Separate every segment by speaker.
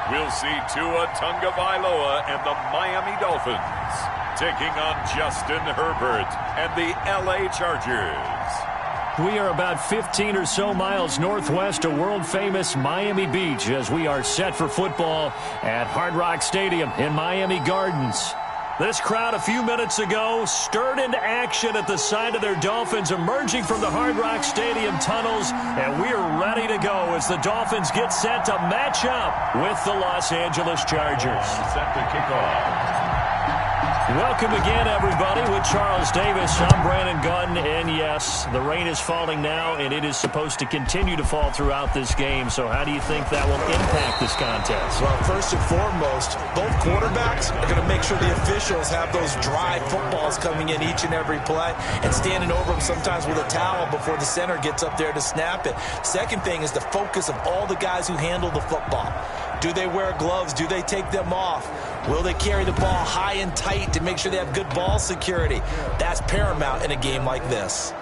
Speaker 1: We'll see Tua Tagovailoa and the Miami Dolphins taking on Justin Herbert and the LA Chargers.
Speaker 2: We are about 15 or so miles northwest of world-famous Miami Beach as we are set for football at Hard Rock Stadium in Miami Gardens. This crowd a few minutes ago stirred into action at the sight of their Dolphins emerging from the Hard Rock Stadium tunnels, and we are ready to go as the Dolphins get set to match up with the Los Angeles Chargers.
Speaker 1: Set to kick off.
Speaker 2: Welcome again, everybody, with Charles Davis. I'm Brandon Gunn, and yes, the rain is falling now, and it is supposed to continue to fall throughout this game. So how do you think that will impact this contest?
Speaker 3: Well, first and foremost, both quarterbacks are going to make sure the officials have those dry footballs coming in each and every play and standing over them sometimes with a towel before the center gets up there to snap it. Second thing is the focus of all the guys who handle the football. Do they wear gloves? Do they take them off? Will they carry the ball high and tight to make sure they have good ball security? That's paramount in a game like this.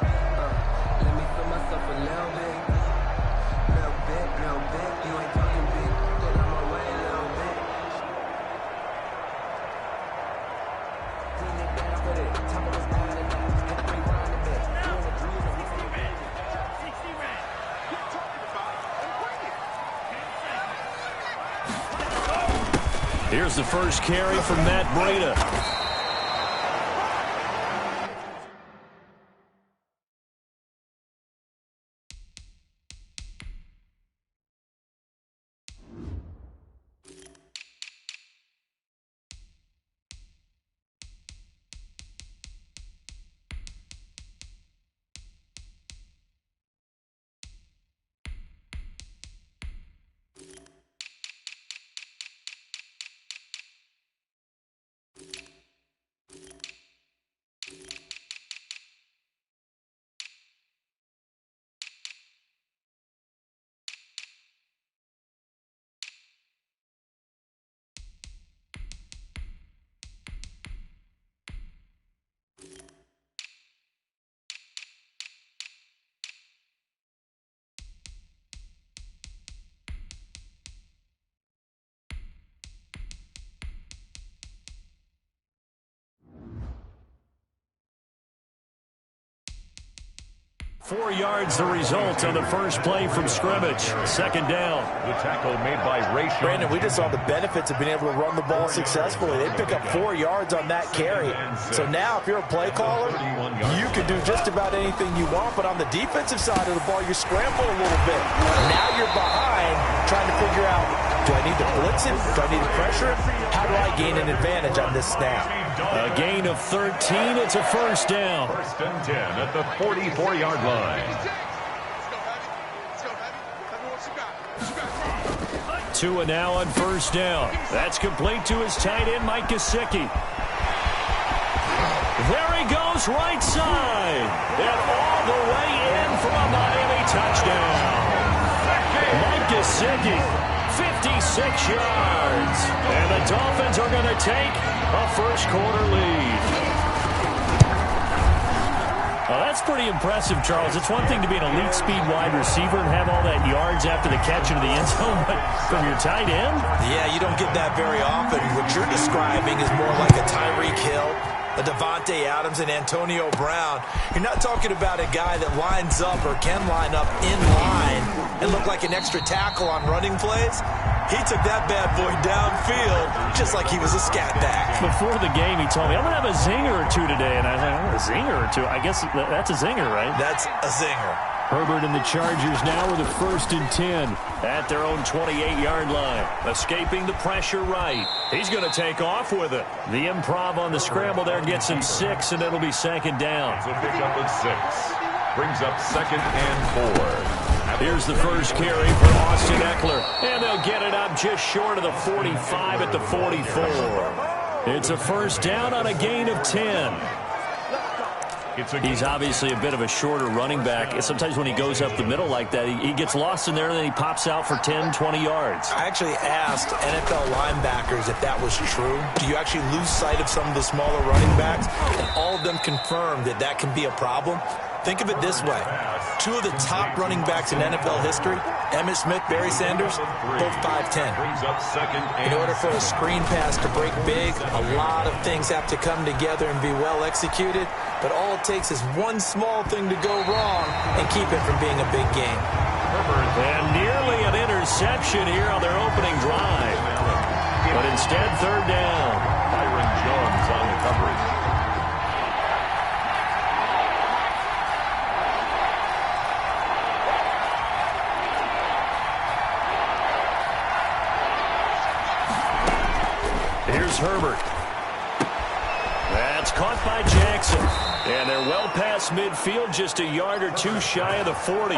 Speaker 2: Here's the first carry from Matt Breida. Four yards the result on the first play from scrimmage. Second down.
Speaker 1: The tackle made by Ray.
Speaker 3: Brandon, we just saw the benefits of being able to run the ball successfully. They pick up 4 yards on that carry. So now if you're a play caller, you can do just about anything you want. But on the defensive side of the ball, you scramble a little bit. Now you're behind trying to figure out, do I need to blitz him? Do I need to pressure him? How do I gain an advantage on this snap?
Speaker 2: A gain of 13. It's a first down.
Speaker 1: First and 10 at the 44-yard line.
Speaker 2: Tua now on first down. That's complete to his tight end, Mike Gesicki. There he goes, right side. And all the way in for a Miami touchdown. Mike Gesicki, 56 yards. And the Dolphins are going to take a first-quarter lead. Well, that's pretty impressive, Charles. It's one thing to be an elite speed wide receiver and have all that yards after the catch into the end zone, but from your tight end?
Speaker 3: Yeah, you don't get that very often. What you're describing is more like a Tyreek Hill, a Devontae Adams, and Antonio Brown. You're not talking about a guy that lines up or can line up in line and look like an extra tackle on running plays. He took that bad boy downfield just like he was a scat back.
Speaker 2: Before the game, he told me, I'm going to have a zinger or two today. And I was like, a zinger or two? I guess that's a zinger, right?
Speaker 3: That's a zinger.
Speaker 2: Herbert and the Chargers now with a first and 10 at their own 28-yard line. Escaping the pressure right. He's going to take off with it. The improv on the scramble there gets him 6, and it'll be second down.
Speaker 1: So pick up at 6. Brings up second and 4.
Speaker 2: Here's the first carry for Austin Eckler. And they'll get it up just short of the 45 at the 44. It's a first down on a gain of 10. He's obviously a bit of a shorter running back. Sometimes when he goes up the middle like that, he gets lost in there and then he pops out for 10, 20 yards.
Speaker 3: I actually asked NFL linebackers if that was true. Do you actually lose sight of some of the smaller running backs? And all of them confirmed that that can be a problem. Think of it this way. Two of the top running backs in NFL history, Emmitt Smith, Barry Sanders, both 5'10". In order for a screen pass to break big, a lot of things have to come together and be well executed, but all it takes is one small thing to go wrong and keep it from being a big game.
Speaker 2: And nearly an interception here on their opening drive. But instead, third down.
Speaker 1: Byron Jones on the coverage.
Speaker 2: Here's Herbert. That's caught by Jackson. And they're well past midfield, just a yard or two shy of the 40.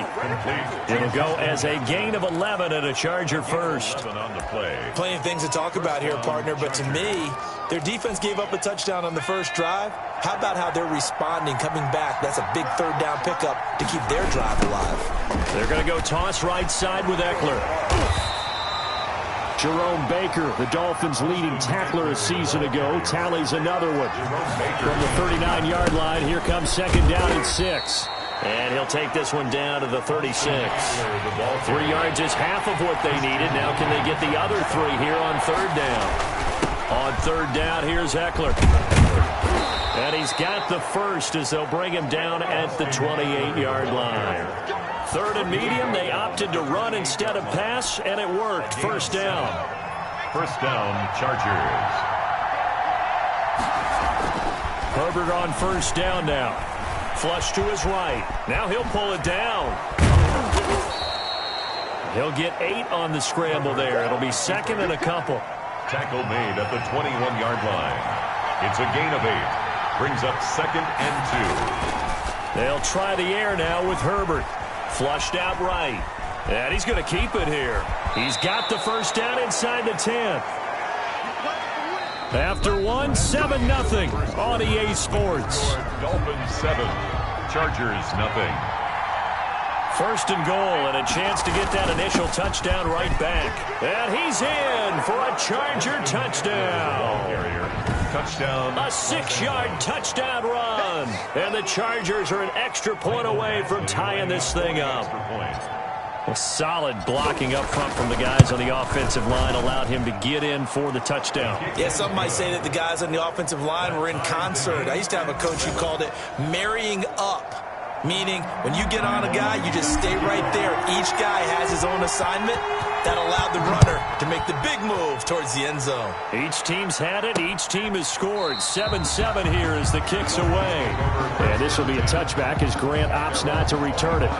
Speaker 2: It'll go as a gain of 11 and a Charger first.
Speaker 3: Plenty of things to talk about here, partner, but to me, their defense gave up a touchdown on the first drive. How about how they're responding, coming back? That's a big third down pickup to keep their drive alive.
Speaker 2: They're going to go toss right side with Eckler. Jerome Baker, the Dolphins' leading tackler a season ago, tallies another one. From the 39-yard line, here comes second down and 6. And he'll take this one down to the 36. 3 yards is half of what they needed. Now can they get the other 3 here on third down? On third down, here's Eckler. And he's got the first as they'll bring him down at the 28-yard line. Third and medium, they opted to run instead of pass, and it worked. First down.
Speaker 1: First down, Chargers.
Speaker 2: Herbert on first down now. Flush to his right. Now he'll pull it down. He'll get 8 on the scramble there. It'll be second and a couple.
Speaker 1: Tackle made at the 21-yard line. It's a gain of 8. Brings up second and 2.
Speaker 2: They'll try the air now with Herbert. Flushed out right. And he's going to keep it here. He's got the first down inside the 10. After one, 7-0 on EA Sports.
Speaker 1: Dolphins 7, Chargers nothing.
Speaker 2: First and goal and a chance to get that initial touchdown right back. And he's in for a Charger touchdown.
Speaker 1: Touchdown.
Speaker 2: A 6-yard touchdown run. And the Chargers are an extra point away from tying this thing up. A solid blocking up front from the guys on the offensive line allowed him to get in for the touchdown.
Speaker 3: Yeah, some might say that the guys on the offensive line were in concert. I used to have a coach who called it marrying up. Meaning, when you get on a guy, you just stay right there. Each guy has his own assignment. That allowed the runner to make the big move towards the end zone.
Speaker 2: Each team's had it. Each team has scored. 7-7 here as the kick's away. And this will be a touchback as Grant opts not to return it.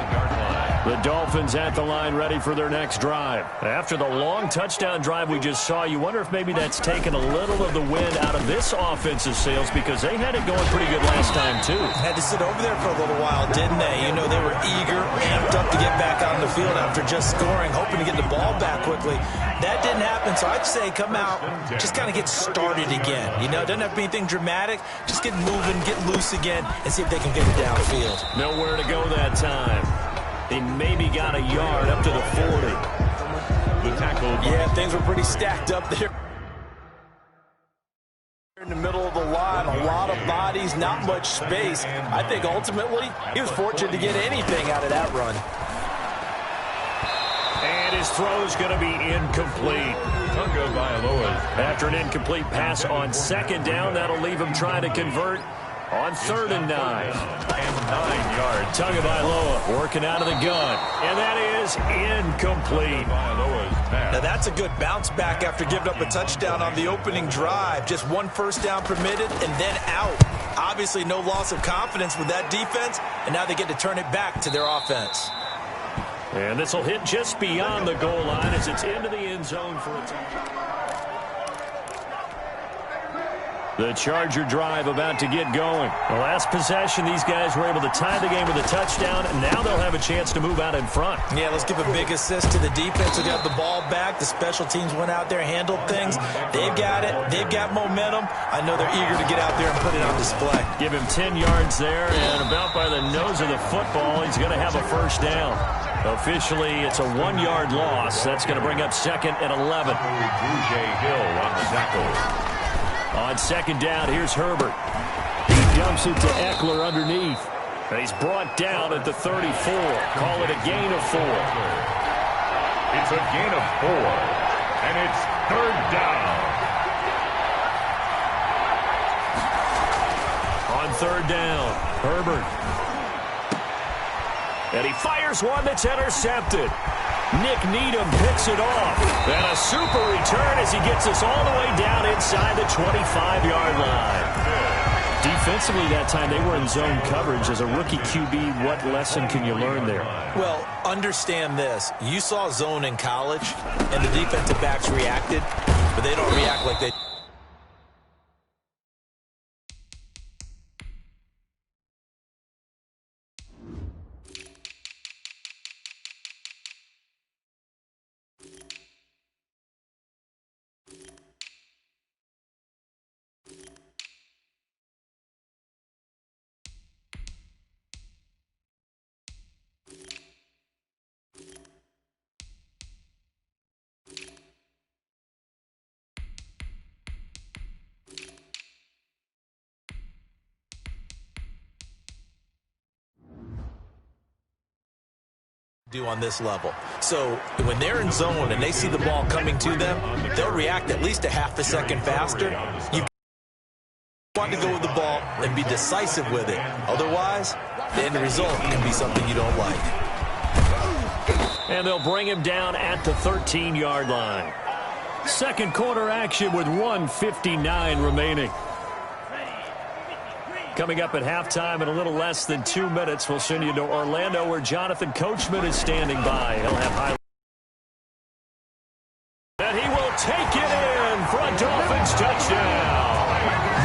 Speaker 2: The Dolphins at the line ready for their next drive. After the long touchdown drive we just saw, you wonder if maybe that's taken a little of the wind out of this offensive sails because they had it going pretty good last time too.
Speaker 3: Had to sit over there for a little while, didn't they? You know, they were eager, amped up to get back on the field after just scoring, hoping to get the ball back quickly. That didn't happen, so I'd say come out, just kind of get started again. You know, it doesn't have to be anything dramatic. Just get moving, get loose again, and see if they can get it downfield.
Speaker 2: Nowhere to go that time. They maybe got a yard up to the 40.
Speaker 1: The tackle.
Speaker 3: Yeah, things were pretty stacked up there. In the middle of the line, a lot of bodies, not much space. I think ultimately he was fortunate to get anything out of that run.
Speaker 2: And his throw's going to be incomplete. After an incomplete pass on second down, that'll leave him trying to convert on 3rd and 9.
Speaker 1: And 9 yards.
Speaker 2: Tagovailoa working out of the gun. And that is incomplete.
Speaker 3: Now that's a good bounce back after giving up a touchdown on the opening drive. Just one first down permitted and then out. Obviously no loss of confidence with that defense, and now they get to turn it back to their offense.
Speaker 2: And this will hit just beyond the goal line as it's into the end zone for a touchdown. The Charger drive about to get going. The last possession, these guys were able to tie the game with a touchdown, and now they'll have a chance to move out in front.
Speaker 3: Yeah, let's give a big assist to the defense who got the ball back. The special teams went out there, handled things. They've got it. They've got momentum. I know they're eager to get out there and put it on display.
Speaker 2: Give him 10 yards there, and about by the nose of the football, he's going to have a first down. Officially, it's a 1-yard loss. That's going to bring up 2nd and 11.
Speaker 1: Hill on the tackle.
Speaker 2: On second down, here's Herbert. He dumps it to Eckler underneath. And he's brought down at the 34. Call it a gain of 4.
Speaker 1: It's a gain of 4, and it's third down.
Speaker 2: On third down, Herbert. And he fires one that's intercepted. Nick Needham picks it off. And a super return as he gets us all the way down inside the 25-yard line. Defensively that time, they were in zone coverage. As a rookie QB, what lesson can you learn there?
Speaker 3: Well, understand this. You saw zone in college, and the defensive backs reacted, but they don't react like they... do on this level. So when they're in zone and they see the ball coming to them, they'll react at least a half a second faster. You want to go with the ball and be decisive with it. Otherwise, the end result can be something you don't like.
Speaker 2: And they'll bring him down at the 13-yard line. Second quarter action with 1:59 remaining. Coming up at halftime in a little less than 2 minutes, we'll send you to Orlando where Jonathan Coachman is standing by. He'll have highlights. And he will take it in for a Dolphins touchdown.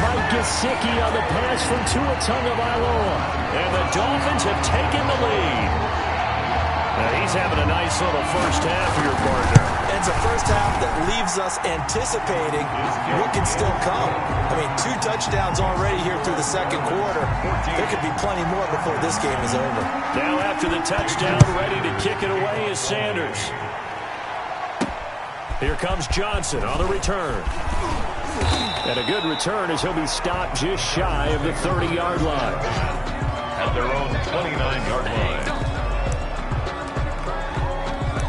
Speaker 2: Mike Gesicki on the pass from Tua Tagovailoa. And the Dolphins have taken the lead. And he's having a nice little first half here, partner.
Speaker 3: It's a first half that leaves us anticipating what can still come. I mean, 2 touchdowns already here through the second quarter. There could be plenty more before this game is over.
Speaker 2: Now after the touchdown, ready to kick it away is Sanders. Here comes Johnson on the return. And a good return as he'll be stopped just shy of the 30-yard line.
Speaker 1: At their own 29-yard line.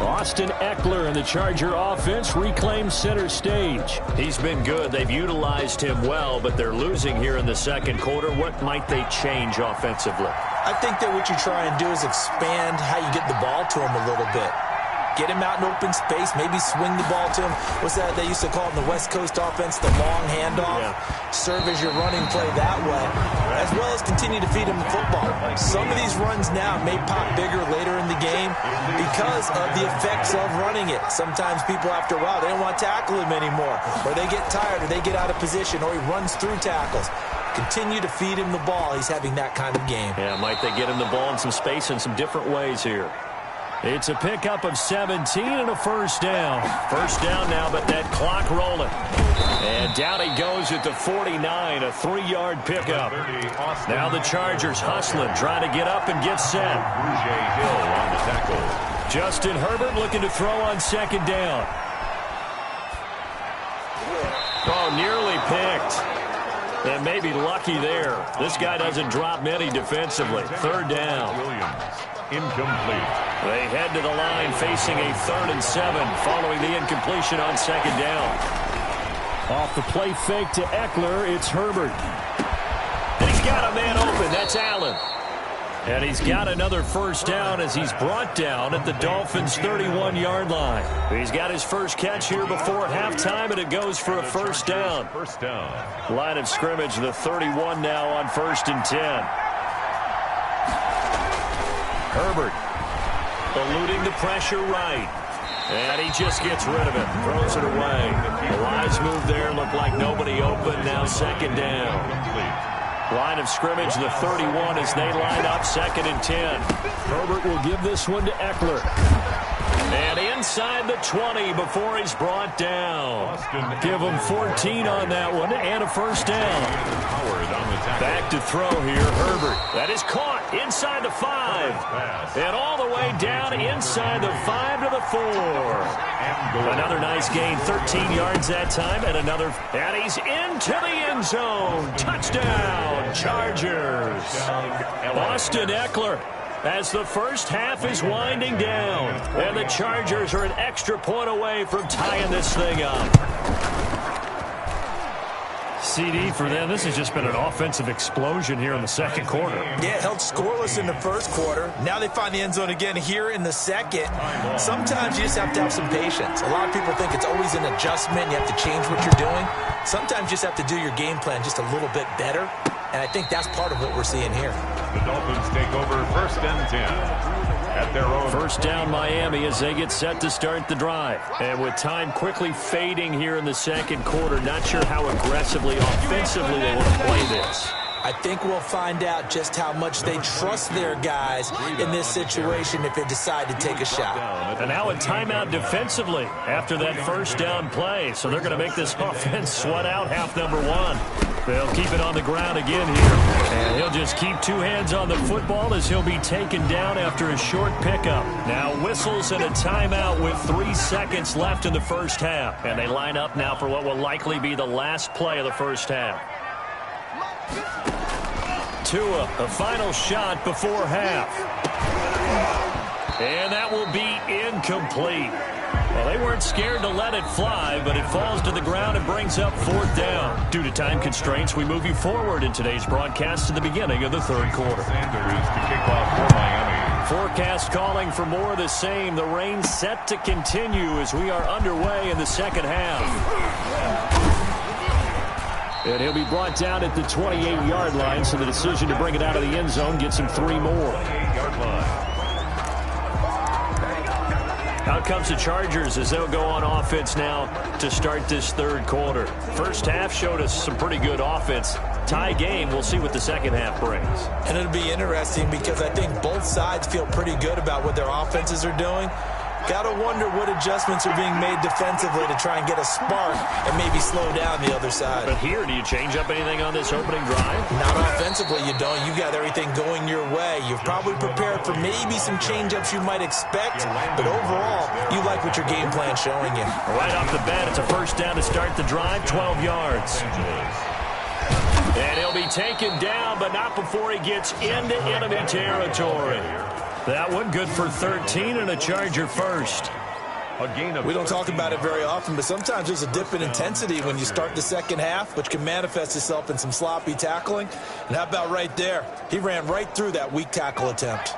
Speaker 2: Austin Eckler and the Charger offense reclaim center stage. He's been good. They've utilized him well, but they're losing here in the second quarter. What might they change offensively?
Speaker 3: I think that what you try and do is expand how you get the ball to him a little bit. Get him out in open space, maybe swing the ball to him. What's that they used to call in the West Coast offense, the long handoff? Yeah. Serve as your running play that way, as well as continue to feed him the football. Some of these runs now may pop bigger later in the game because of the effects of running it. Sometimes people, after a while, they don't want to tackle him anymore, or they get tired, or they get out of position, or he runs through tackles. Continue to feed him the ball. He's having that kind of game.
Speaker 2: Yeah, might they get him the ball in some space in some different ways here. It's a pickup of 17 and a first down. First down now, but that clock rolling. And down he goes at the 49, a 3-yard pickup. Now the Chargers hustling, trying to get up and get set.
Speaker 1: Hill on the tackle.
Speaker 2: Justin Herbert looking to throw on second down. Oh, nearly picked. And maybe lucky there. This guy doesn't drop many defensively. Third down.
Speaker 1: Williams, incomplete.
Speaker 2: They head to the line facing a 3rd and 7 following the incompletion on second down. Off the play fake to Eckler, it's Herbert. And he's got a man open. That's Allen. And he's got another first down as he's brought down at the Dolphins' 31-yard line. He's got his first catch here before halftime, and it goes for a first down.
Speaker 1: First down.
Speaker 2: Line of scrimmage, the 31 now on 1st and 10. Herbert eluding the pressure right. And he just gets rid of it. Throws it away. A wise move there. Looked like nobody open. Now second down. Line of scrimmage, the 31 as they line up 2nd and 10. Herbert will give this one to Eckler. And inside the 20 before he's brought down. Give him 14 on that one and a first down. Back to throw here, Herbert. That is caught inside the 5. And all the way down inside the 5 to the 4. Another nice gain, 13 yards that time, and another. And he's into the end zone. Touchdown, Chargers. Austin Eckler, as the first half is winding down. And the Chargers are an extra point away from tying this thing up. CD for them, this has just been an offensive explosion here in the second quarter.
Speaker 3: Yeah, held scoreless in the first quarter. Now they find the end zone again here in the second. Sometimes you just have to have some patience. A lot of people think it's always an adjustment. You have to change what you're doing. Sometimes you just have to do your game plan just a little bit better. And I think that's part of what we're seeing here.
Speaker 1: The Dolphins take over 1st and 10. At their own.
Speaker 2: First down Miami as they get set to start the drive. And with time quickly fading here in the second quarter, not sure how aggressively, offensively they want to play this.
Speaker 3: I think we'll find out just how much they trust their guys in this situation if they decide to take a shot.
Speaker 2: And now a timeout defensively after that first down play. So they're going to make this offense sweat out half number 1. They'll keep it on the ground again here. And he'll just keep 2 hands on the football as he'll be taken down after a short pickup. Now whistles and a timeout with 3 seconds left in the first half. And they line up now for what will likely be the last play of the first half. Tua, a final shot before half. And that will be incomplete. Well, they weren't scared to let it fly, but it falls to the ground and brings up 4th down. Due to time constraints, we move you forward in today's broadcast to the beginning of the third quarter.
Speaker 1: Sanders to kick off for Miami.
Speaker 2: Forecast calling for more of the same. The rain set to continue as we are underway in the second half. And he'll be brought down at the 28-yard line, so the decision to bring it out of the end zone gets him 3 more.
Speaker 1: 28-yard line.
Speaker 2: Out comes the Chargers as they'll go on offense now to start this third quarter. First half showed us some pretty good offense. Tie game, we'll see what the second half brings.
Speaker 3: And it'll be interesting because I think both sides feel pretty good about what their offenses are doing. Got to wonder what adjustments are being made defensively to try and get a spark and maybe slow down the other side.
Speaker 2: But here, do you change up anything on this opening drive?
Speaker 3: Not offensively, you don't. You got everything going your way. You've probably prepared for maybe some change-ups you might expect, but overall, you like what your game plan's showing you.
Speaker 2: Right off the bat, it's a first down to start the drive, 12 yards. And he'll be taken down, but not before he gets into enemy territory. That one good for 13 and a Charger first.
Speaker 3: We don't talk about it very often, but sometimes there's a dip in intensity when you start the second half, which can manifest itself in some sloppy tackling. And how about right there? He ran right through that weak tackle attempt.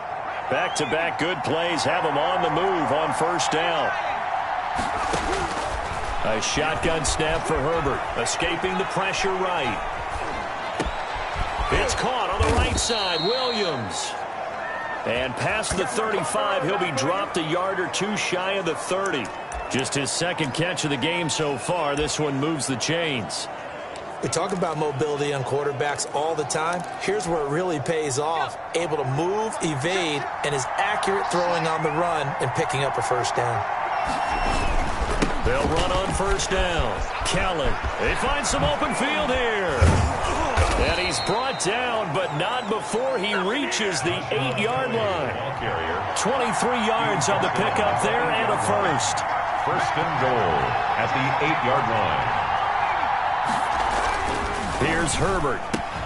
Speaker 2: Back-to-back good plays have him on the move on first down. A shotgun snap for Herbert, escaping the pressure right. It's caught on the right side, Williams. And past the 35, he'll be dropped a yard or 2 shy of the 30. Just his second catch of the game so far. This one moves the chains.
Speaker 3: We talk about mobility on quarterbacks all the time. Here's where it really pays off. Able to move, evade, and is accurate throwing on the run and picking up a first down.
Speaker 2: They'll run on first down. Kellen, they find some open field here. And he's brought down, but not before he reaches the 8-yard line. 23 yards on the pickup there and a first.
Speaker 1: First and goal at the 8-yard line.
Speaker 2: Here's Herbert.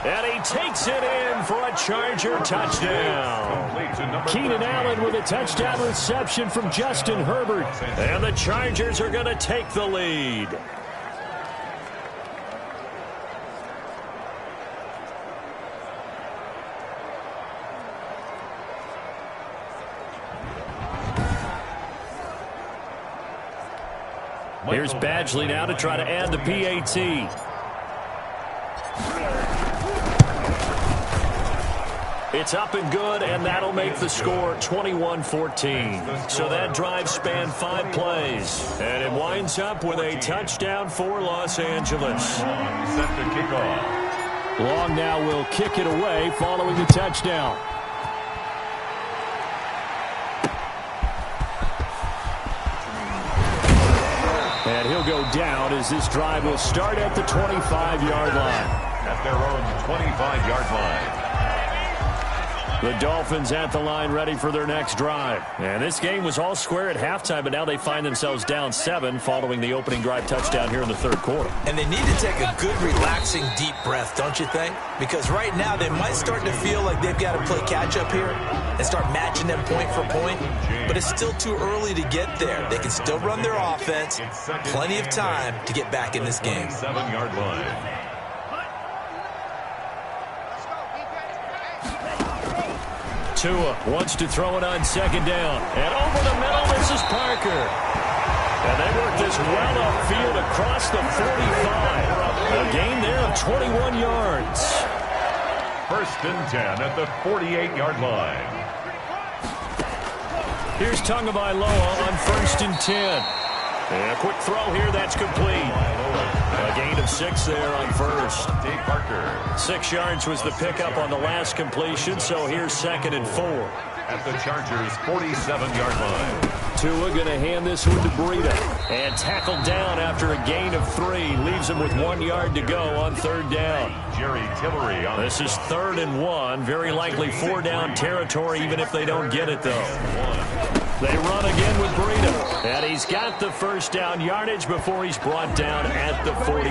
Speaker 2: And he takes it in for a Charger touchdown. Keenan Allen with a touchdown reception from Justin Herbert. And the Chargers are going to take the lead. Here's Badgley now to try to add the PAT. It's up and good, and that'll make the score 21-14. So that drive spanned 5 plays, and it winds up with a touchdown for Los Angeles.
Speaker 1: Set to kick off.
Speaker 2: Long now will kick it away following the touchdown. he'll go down as this drive will start at the 25-yard line.
Speaker 1: At their own 25-yard line.
Speaker 2: The Dolphins at the line ready for their next drive. And this game was all square at halftime, but now they find themselves down 7 following the opening drive touchdown here in the third quarter.
Speaker 3: And they need to take a good, relaxing, deep breath, don't you think? Because right now they might start to feel like they've got to play catch-up here and start matching them point for point. But it's still too early to get there. They can still run their offense. Plenty of time to get back in this game.
Speaker 1: 7-yard line.
Speaker 2: Tua wants to throw it on second down. And over the middle, this is Parker. And they work this well upfield across the 45. A gain there of 21 yards.
Speaker 1: 1st and 10 at the 48-yard line.
Speaker 2: Here's Tagovailoa on 1st and 10. And a quick throw here, that's complete. A gain of 6 there on first.
Speaker 1: Dave Parker.
Speaker 2: 6 yards was the pickup on the last completion, so here's 2nd and 4.
Speaker 1: At the Chargers' 47-yard line.
Speaker 2: Tua going to hand this one to Breida. And tackled down after a gain of 3. Leaves him with 1 yard to go on 3rd down.
Speaker 1: Jerry Tillery on
Speaker 2: this is 3rd and 1. Very likely 4-down territory, even if they don't get it, though. They run again with Breida. And he's got the 1st down yardage before he's brought down at the 42.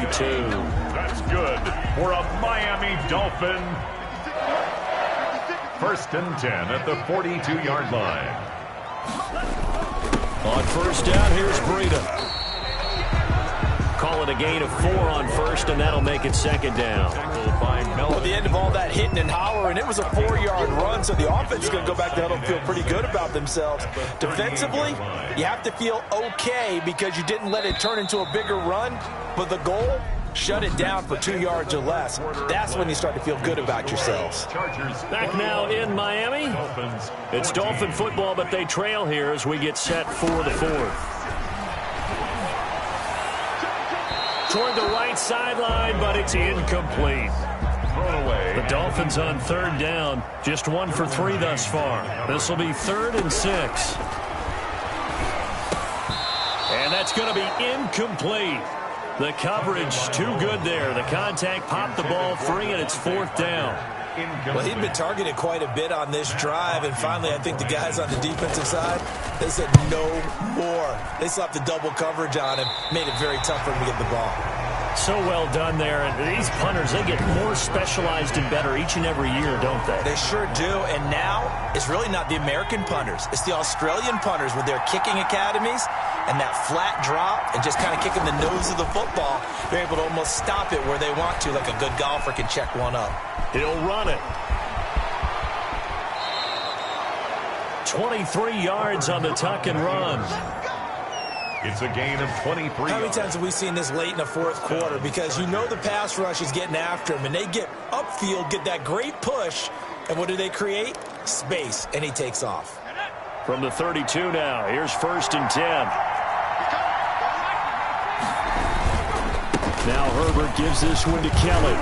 Speaker 1: That's good for a Miami Dolphin. 1st and 10 at the 42-yard line.
Speaker 2: On 1st down, here's Breida. Call it a gain of 4 on 1st, and that'll make it 2nd down.
Speaker 3: At the end of all that hitting and hollering, it was a 4-yard run, so the offense is going to go back to huddle and feel pretty good about themselves. Defensively, you have to feel okay because you didn't let it turn into a bigger run, but the goal, shut it down for 2 yards or less. That's when you start to feel good about yourselves.
Speaker 2: Back now in Miami. It's Dolphin football, but they trail here as we get set for the 4th. Toward the right sideline, but it's incomplete.
Speaker 1: Thrown away.
Speaker 2: The Dolphins on 3rd down. Just 1 for 3 thus far. This will be 3rd and 6. And that's going to be incomplete. The coverage too good there. The contact popped the ball free, and it's 4th down.
Speaker 3: Well, he'd been targeted quite a bit on this drive, and finally I think the guys on the defensive side, they said no more. They slapped the double coverage on him, made it very tough for him to get the ball.
Speaker 2: So well done there. And these punters, they get more specialized and better each and every year, don't they?
Speaker 3: They sure do. And now it's really not the American punters. It's the Australian punters with their kicking academies and that flat drop and just kind of kicking the nose of the football. They're able to almost stop it where they want to, like a good golfer can check one up.
Speaker 2: He'll run it. 23 yards on the tuck and run.
Speaker 1: It's a gain of 23.
Speaker 3: How many times have we seen this late in the 4th quarter? Because you know the pass rush is getting after him, and they get upfield, get that great push, and what do they create? Space, and he takes off.
Speaker 2: From the 32 now, here's 1st and 10. Now Herbert gives this one to Kelly.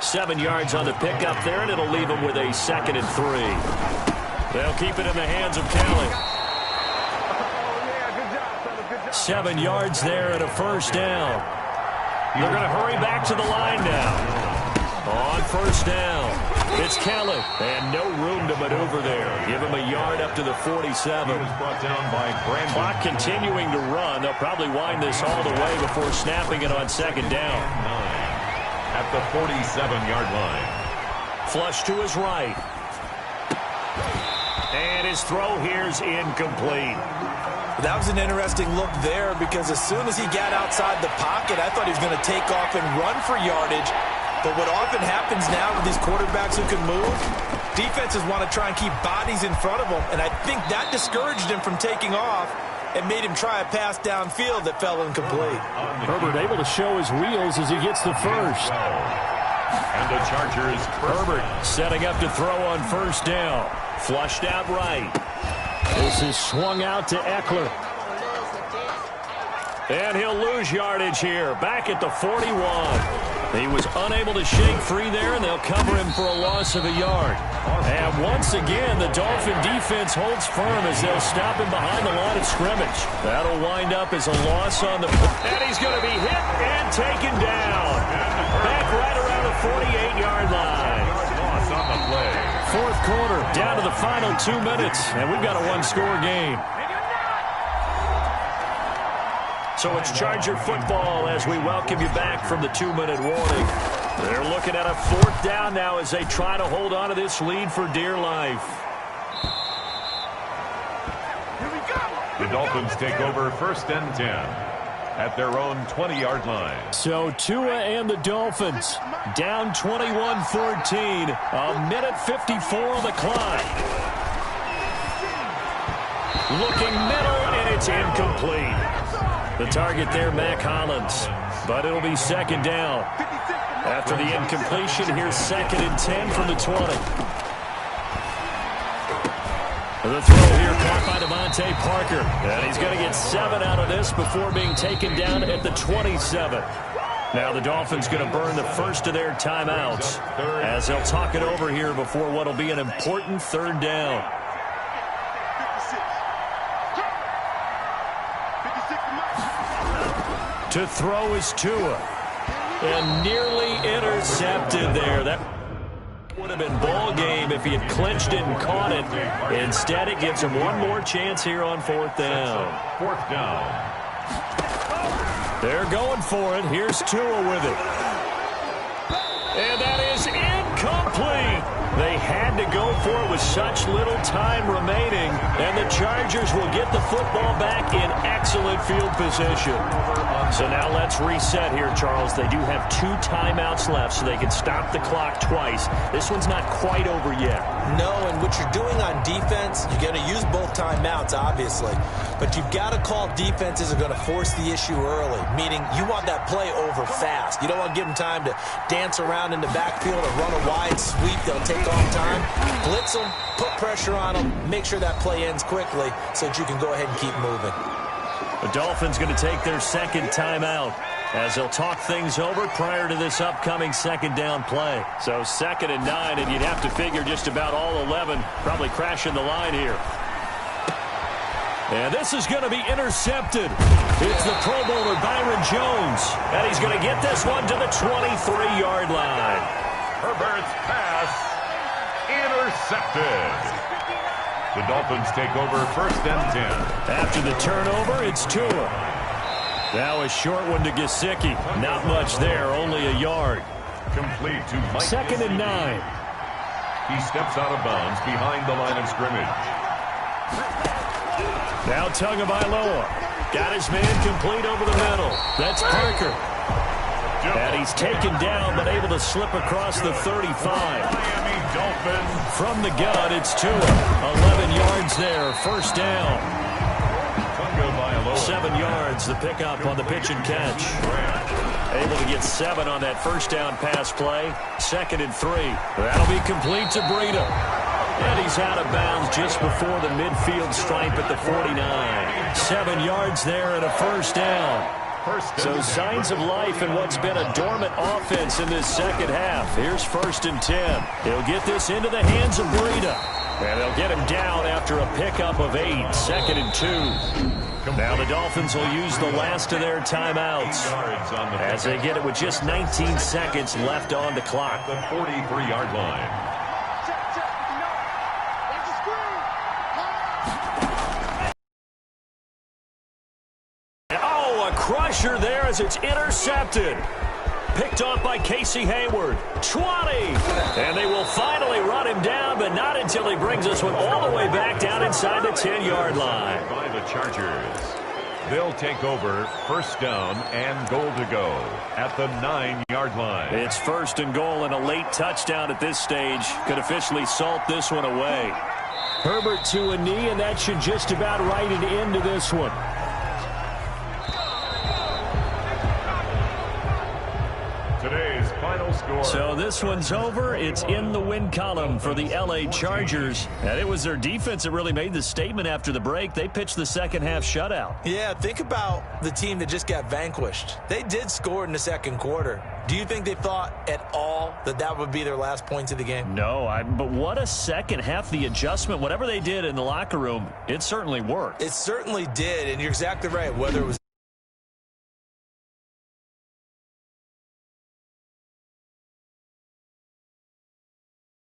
Speaker 2: 7 yards on the pickup there, and it'll leave him with a 2nd and 3. They'll keep it in the hands of Kelly. 7 yards there and a 1st down. They're going to hurry back to the line now. On 1st down, it's Kelly. And no room to maneuver there. Give him a yard up to the 47.
Speaker 1: He was brought down by Brandon.
Speaker 2: Clock continuing to run. They'll probably wind this all the way before snapping it on 2nd down.
Speaker 1: At the 47-yard line.
Speaker 2: Flush to his right. And his throw here's incomplete.
Speaker 3: That was an interesting look there because as soon as he got outside the pocket, I thought he was going to take off and run for yardage. But what often happens now with these quarterbacks who can move, defenses want to try and keep bodies in front of them, and I think that discouraged him from taking off and made him try a pass downfield that fell incomplete.
Speaker 2: Herbert able to show his wheels as he gets the 1st.
Speaker 1: And the Chargers.
Speaker 2: Herbert setting up to throw on 1st down. Flushed out right. This is swung out to Eckler. And he'll lose yardage here. Back at the 41. He was unable to shake free there, and they'll cover him for a loss of a yard. And once again, the Dolphin defense holds firm as they'll stop him behind the line of scrimmage. That'll wind up as a loss on the... And he's going to be hit and taken down. Back right around the 48-yard line.
Speaker 1: Loss on the play.
Speaker 2: Fourth quarter, down to the final 2 minutes, and we've got a one-score game. So it's Charger football as we welcome you back from the 2-minute warning. They're looking at a fourth down now as they try to hold on to this lead for dear life.
Speaker 1: The Dolphins take over 1st and 10 at their own 20-yard line.
Speaker 2: So Tua and the Dolphins down 21-14. A minute 54 on the clock. Looking middle, and it's incomplete. The target there, Mac Hollins. But it'll be 2nd down. After the incompletion, here's 2nd and 10 from the 20. The throw here caught by Devontae Parker. And he's going to get 7 out of this before being taken down at the 27. Now the Dolphins going to burn the first of their timeouts as they'll talk it over here before what will be an important 3rd down. To throw is Tua. And nearly intercepted there. That would have been ball game if he had clinched it and caught it. Instead, it gives him one more chance here on 4th down.
Speaker 1: 4th down.
Speaker 2: They're going for it. Here's Tua with it. And that is incomplete. They had to go for it with such little time remaining. And the Chargers will get the football back in excellent field position. So now let's reset here, Charles. They do have 2 timeouts left, so they can stop the clock twice. This one's not quite over yet.
Speaker 3: No, and what you're doing on defense, you're going to use both timeouts, obviously. But you've got to call defenses are going to force the issue early, meaning you want that play over fast. You don't want to give them time to dance around in the backfield or run a wide sweep. They'll take off time. Blitz them, put pressure on them, make sure that play ends quickly so that you can go ahead and keep moving.
Speaker 2: The Dolphins going to take their 2nd timeout as they'll talk things over prior to this upcoming 2nd down play. So 2nd and 9, and you'd have to figure just about all 11 probably crashing the line here. And this is going to be intercepted. It's the Pro Bowler Byron Jones, and he's going to get this one to the 23-yard line.
Speaker 1: Herbert's pass intercepted. The Dolphins take over 1st and 10.
Speaker 2: After the turnover, it's Tua. Now a short one to Gesicki. Not much there, only a yard.
Speaker 1: Complete to Mike.
Speaker 2: 2nd and 9.
Speaker 1: He steps out of bounds behind the line of scrimmage.
Speaker 2: Now Tagovailoa. Got his man complete over the middle. That's Parker. And he's taken down, but able to slip across the 35.
Speaker 1: Miami Dolphins.
Speaker 2: From the gun, it's Tua. 11 yards there, 1st down. 7 yards, the pickup on the pitch and catch. Able to get 7 on that 1st down pass play. 2nd and 3. That'll be complete to Breida. And he's out of bounds just before the midfield stripe at the 49. 7 yards there and a 1st down. So signs of life in what's been a dormant offense in this 2nd half. Here's 1st and 10. He'll get this into the hands of Breida. And they'll get him down after a pickup of 8. 2nd and 2. Now the Dolphins will use the last of their timeouts as they get it with just 19 seconds left on the clock.
Speaker 1: The 43-yard line.
Speaker 2: Crusher there as it's intercepted. Picked off by Casey Hayward. 20. And they will finally run him down, but not until he brings this one all the way back down inside the 10-yard line.
Speaker 1: By the Chargers. They'll take over 1st down and goal to go at the 9-yard line.
Speaker 2: It's 1st and goal, and a late touchdown at this stage could officially salt this one away. Herbert to a knee, and that should just about write it into this one.
Speaker 1: Today's final score.
Speaker 2: So this one's over. It's in the win column for the LA Chargers. And it was their defense that really made the statement after the break. They pitched the second half shutout.
Speaker 3: Yeah, think about the team that just got vanquished. They did score in the second quarter. Do you think they thought at all that that would be their last points of the game?
Speaker 2: No, but what a second half. The adjustment, whatever they did in the locker room, it certainly worked.
Speaker 3: It certainly did, and you're exactly right. Whether it was